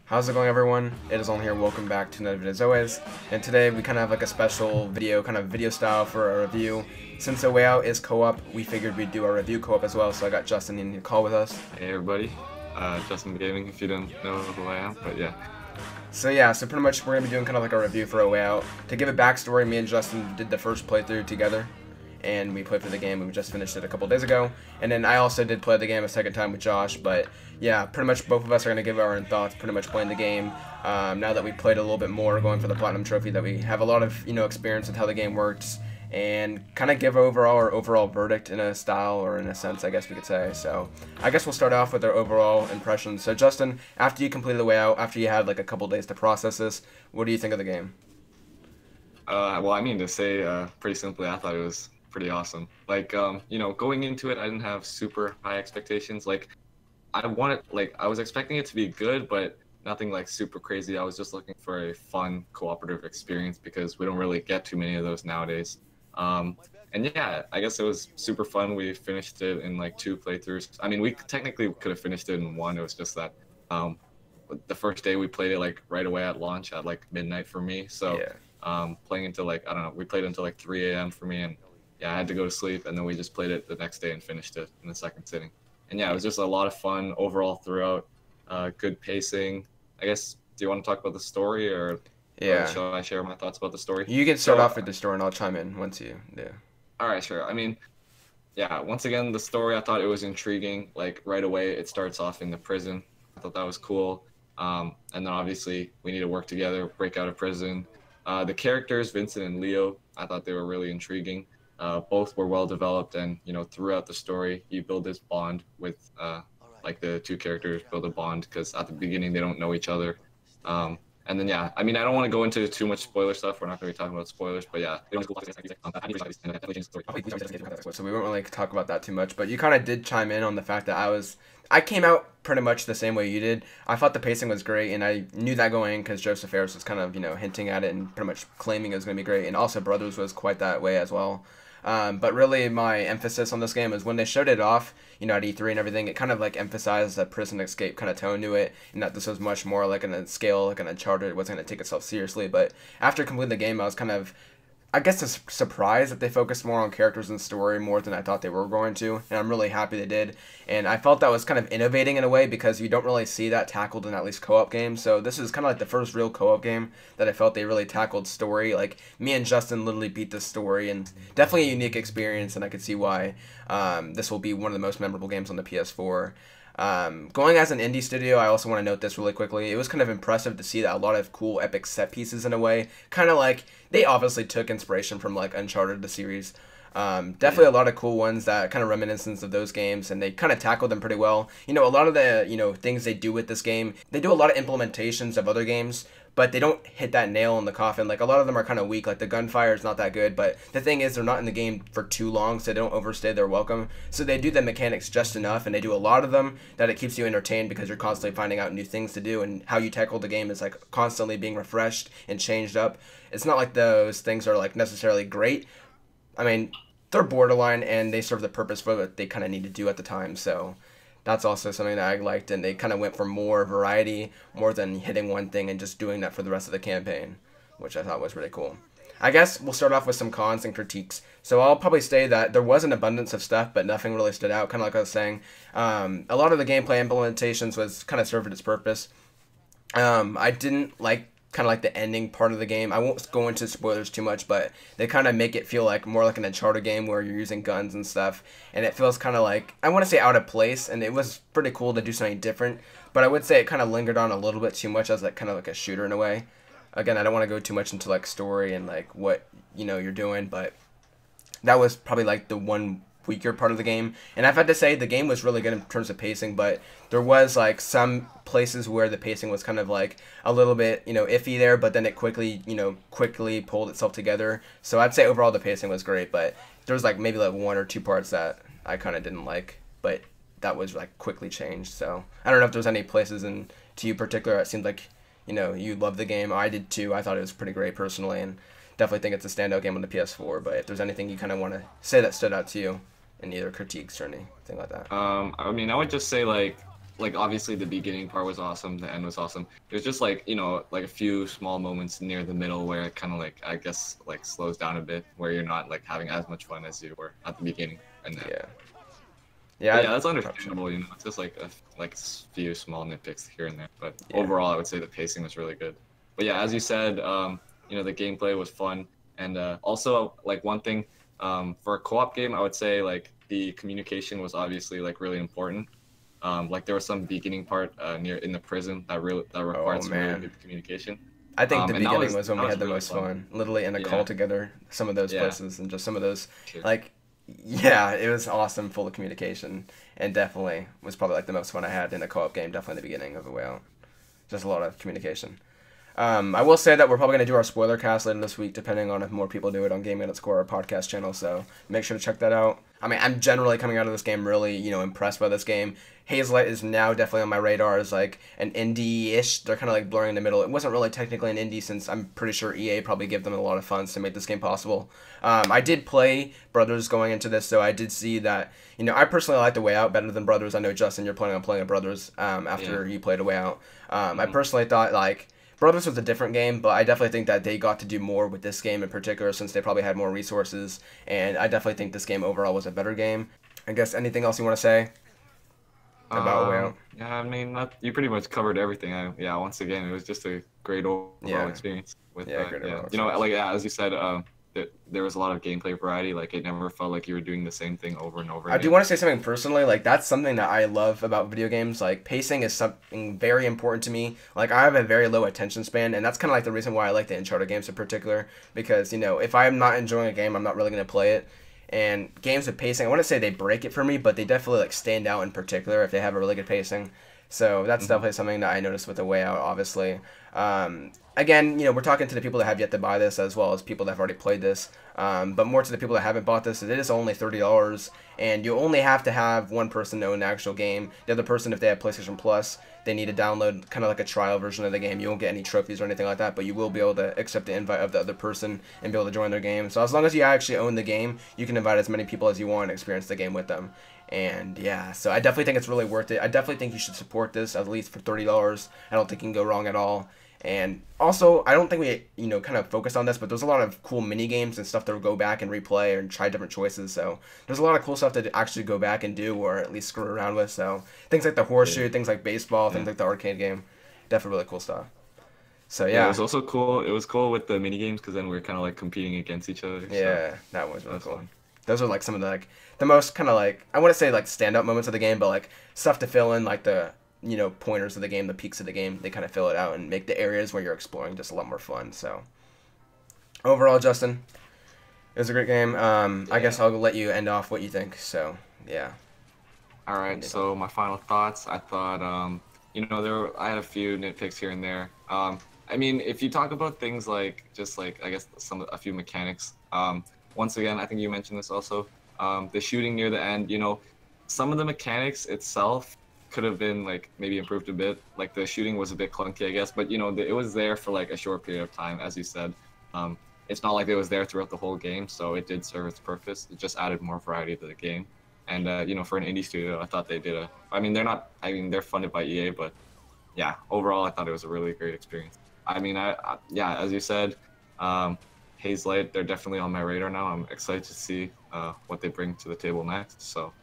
How's it going, everyone? It is On here. Welcome back to another video as always. And today we kind of have like a special video, kind of video style for a review. Since The Way Out is co-op, we figured we'd do our review co-op as well. So I got Justin in the call with us. Hey everybody, JustinGaming if you don't know who I am, but yeah. So pretty much we're gonna be doing kind of like a review for A Way Out. To give a backstory, me and Justin did the first playthrough together, and we played through the game. We just finished it a couple days ago, and then I also did play the game a second time with Josh. But yeah, pretty much both of us are gonna give our own thoughts. Pretty much playing the game now that we played a little bit more, going for the platinum trophy. That we have a lot of experience with how the game works, and kind of give our overall verdict in a style or in a sense, I guess we could say. So I guess we'll start off with our overall impressions. So Justin, after you completed The Way Out, after you had like a couple days to process this, what do you think of the game? Well, I mean to say, pretty simply, I thought it was pretty awesome. Like, going into it, I didn't have super high expectations. Like, I was expecting it to be good, but nothing like super crazy. I was just looking for a fun cooperative experience because we don't really get too many of those nowadays. And yeah, I guess it was super fun. We finished it in like 2 playthroughs. I mean, we technically could have finished it in 1. It was just that the first day we played it like right away at launch at like midnight for me. So playing until like, I don't know, we played until like 3 a.m. for me, and yeah, I had to go to sleep, and then we just played it the next day and finished it in the second sitting. And yeah, it was just a lot of fun overall throughout. Good pacing. I guess, do you want to talk about the story, or shall I share my thoughts about the story? You can start off with the story, and I'll chime in once you. Yeah. All right, sure. I mean, yeah. Once again, the story, I thought it was intriguing. Like right away, it starts off in the prison. I thought that was cool. And then obviously we need to work together, break out of prison. The characters, Vincent and Leo, I thought they were really intriguing. Both were well developed, and throughout the story, you build this bond with like the 2 characters build a bond because at the beginning they don't know each other. And then yeah, I mean, I don't want to go into too much spoiler stuff. We're not going to be talking about spoilers, but yeah. So we won't really talk about that too much, but you kind of did chime in on the fact that I came out pretty much the same way you did. I thought the pacing was great, and I knew that going in because Joseph Fares was kind of hinting at it and pretty much claiming it was going to be great, and also Brothers was quite that way as well. But really, my emphasis on this game is when they showed it off, at E3 and everything, it kind of like emphasized that prison escape kind of tone to it, and that this was much more like in a scale, like an Uncharted. It wasn't going to take itself seriously. But after completing the game, I was kind of, I guess, surprised that they focused more on characters and story more than I thought they were going to, and I'm really happy they did. And I felt that was kind of innovating in a way because you don't really see that tackled in at least co-op games. So this is kind of like the first real co-op game that I felt they really tackled story. Like, me and Justin literally beat the story, and definitely a unique experience, and I could see why this will be one of the most memorable games on the PS4. Going as an indie studio, I also want to note this really quickly. It was kind of impressive to see that a lot of cool epic set pieces in a way. Kind of like, they obviously took inspiration from like Uncharted, the series. Definitely a lot of cool ones that kind of reminiscence of those games, and they kind of tackled them pretty well. A lot of the, things they do with this game, they do a lot of implementations of other games, but they don't hit that nail in the coffin. Like, a lot of them are kind of weak. Like, the gunfire is not that good, but the thing is, they're not in the game for too long, so they don't overstay their welcome. So they do the mechanics just enough, and they do a lot of them that it keeps you entertained because you're constantly finding out new things to do, and how you tackle the game is like constantly being refreshed and changed up. It's not like those things are like necessarily great. I mean, they're borderline, and they serve the purpose for what they kind of need to do at the time. So that's also something that I liked, and they kind of went for more variety, more than hitting one thing and just doing that for the rest of the campaign, which I thought was really cool. I guess we'll start off with some cons and critiques. So I'll probably say that there was an abundance of stuff, but nothing really stood out, kind of like I was saying. A lot of the gameplay implementations was kind of served its purpose. I didn't like the ending part of the game. I won't go into spoilers too much, but they kind of make it feel like more like an Uncharted game where you're using guns and stuff, and it feels kind of like, I want to say out of place, and it was pretty cool to do something different, but I would say it kind of lingered on a little bit too much as like kind of like a shooter in a way. Again, I don't want to go too much into like story and like what you're doing, but that was probably like the one weaker part of the game. And I've had to say the game was really good in terms of pacing, but there was like some places where the pacing was kind of like a little bit iffy there, but then it quickly pulled itself together. So I'd say overall the pacing was great, but there was like maybe like 1 or 2 parts that I kind of didn't like, but that was like quickly changed. So I don't know if there's any places to you particular it seemed like you loved the game. I did too. I thought it was pretty great personally, and definitely think it's a standout game on the PS4. But if there's anything you kind of want to say that stood out to you in either critiques or anything like that. I mean, I would just say, like, like obviously the beginning part was awesome, the end was awesome. It was just like, you know, like a few small moments near the middle where it kind of like, I guess, like slows down a bit, where you're not like having as much fun as you were at the beginning and then. Yeah. But Yeah. yeah, that's understandable. You know, it's just like a few small nitpicks here and there. But Yeah. overall, I would say the pacing was really good. But yeah, as you said, you know, the gameplay was fun, and also like one thing, for a co-op game, I would say like the communication was obviously like really important. Like there was some beginning part near in the prison that required Oh some really man. good communication. I think the And beginning was when that we was had the really most fun. fun. Literally in a call Yeah, together, some of those yeah, places and just some of those sure. like yeah, it was awesome, full of communication, and definitely was probably like the most fun I had in a co-op game. Definitely the beginning of A Way Out. Just a lot of communication. I will say that we're probably going to do our spoiler cast later this week, depending on if more people do it on Gaming Score, our podcast channel. So make sure to check that out. I mean, I'm generally coming out of this game really, impressed by this game. Hazelight is now definitely on my radar as like an indie-ish. They're kind of like blurring in the middle. It wasn't really technically an indie since I'm pretty sure EA probably gave them a lot of funds to make this game possible. I did play Brothers going into this, so I did see that. I personally like The Way Out better than Brothers. I know Justin, you're planning on playing Brothers after you played A Way Out. I personally thought like Brothers was a different game, but I definitely think that they got to do more with this game in particular since they probably had more resources, and I definitely think this game overall was a better game. I guess anything else you want to say about A Way Out? Yeah, I mean, you pretty much covered everything. Yeah, once again, it was just a great overall experience. With great overall you know, experience. like as you said, there was a lot of gameplay variety. Like it never felt like you were doing the same thing over and over I again. do want to say something personally. Like that's something that I love about video games. Like pacing is something very important to me. Like I have a very low attention span, and that's kind of like the reason why I like the Uncharted games in particular. Because if I'm not enjoying a game, I'm not really gonna play it. And games with pacing, I wouldn't say they break it for me, but they definitely like stand out in particular if they have a really good pacing. So that's definitely something that I noticed with The Way Out, obviously. Again, we're talking to the people that have yet to buy this as well as people that have already played this. But more to the people that haven't bought this, it is only $30, and you only have to have one person own the actual game. The other person, if they have PlayStation Plus, they need to download kind of like a trial version of the game. You won't get any trophies or anything like that, but you will be able to accept the invite of the other person and be able to join their game. So as long as you actually own the game, you can invite as many people as you want and experience the game with them. And yeah, so I definitely think it's really worth it. I definitely think you should support this at least for $30. I don't think you can go wrong at all. And also, I don't think we, kind of focused on this, but there's a lot of cool mini games and stuff to go back and replay and try different choices. So there's a lot of cool stuff to actually go back and do, or at least screw around with. So things like the horseshoe, things like baseball, things like the arcade game, definitely really cool stuff. So yeah, it was also cool. It was cool with the mini games because then we were kind of like competing against each other. Yeah, so that was really cool. Fun. Those are like some of the the most kind of like I want to say like standout moments of the game, but like stuff to fill in like the pointers of the game, the peaks of the game. They kind of fill it out and make the areas where you're exploring just a lot more fun. So overall, Justin, it was a great game. I guess I'll let you end off what you think. So yeah. All right. So my final thoughts. I thought I had a few nitpicks here and there. I mean, if you talk about things like just like I guess a few mechanics. Once again, I think you mentioned this also. The shooting near the end, some of the mechanics itself could have been like maybe improved a bit. Like the shooting was a bit clunky, I guess, but it was there for like a short period of time, as you said. It's not like it was there throughout the whole game, so it did serve its purpose. It just added more variety to the game. And for an indie studio, I thought they did they're funded by EA, but yeah, overall, I thought it was a really great experience. I mean, yeah, as you said, Hazelight, they're definitely on my radar now. I'm excited to see what they bring to the table next. So,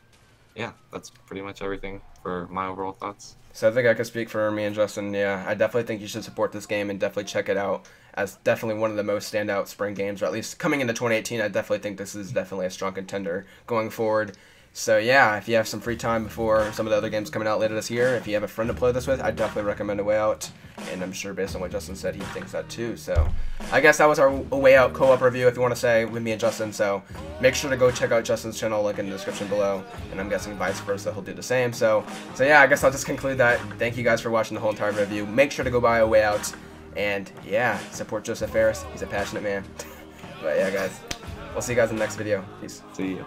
yeah, that's pretty much everything for my overall thoughts. So I think I could speak for me and Justin. Yeah, I definitely think you should support this game and definitely check it out as definitely one of the most standout spring games, or at least coming into 2018. I definitely think this is definitely a strong contender going forward. So yeah, if you have some free time before some of the other games coming out later this year, if you have a friend to play this with, I definitely recommend A Way Out. And I'm sure based on what Justin said, he thinks that too. So I guess that was our A Way Out co-op review, if you want to say, with me and Justin. So make sure to go check out Justin's channel, link in the description below. And I'm guessing vice versa, he'll do the same. So yeah, I guess I'll just conclude that. Thank you guys for watching the whole entire review. Make sure to go buy A Way Out. And yeah, support Joseph Ferris. He's a passionate man. But yeah, guys, we'll see you guys in the next video. Peace. See you.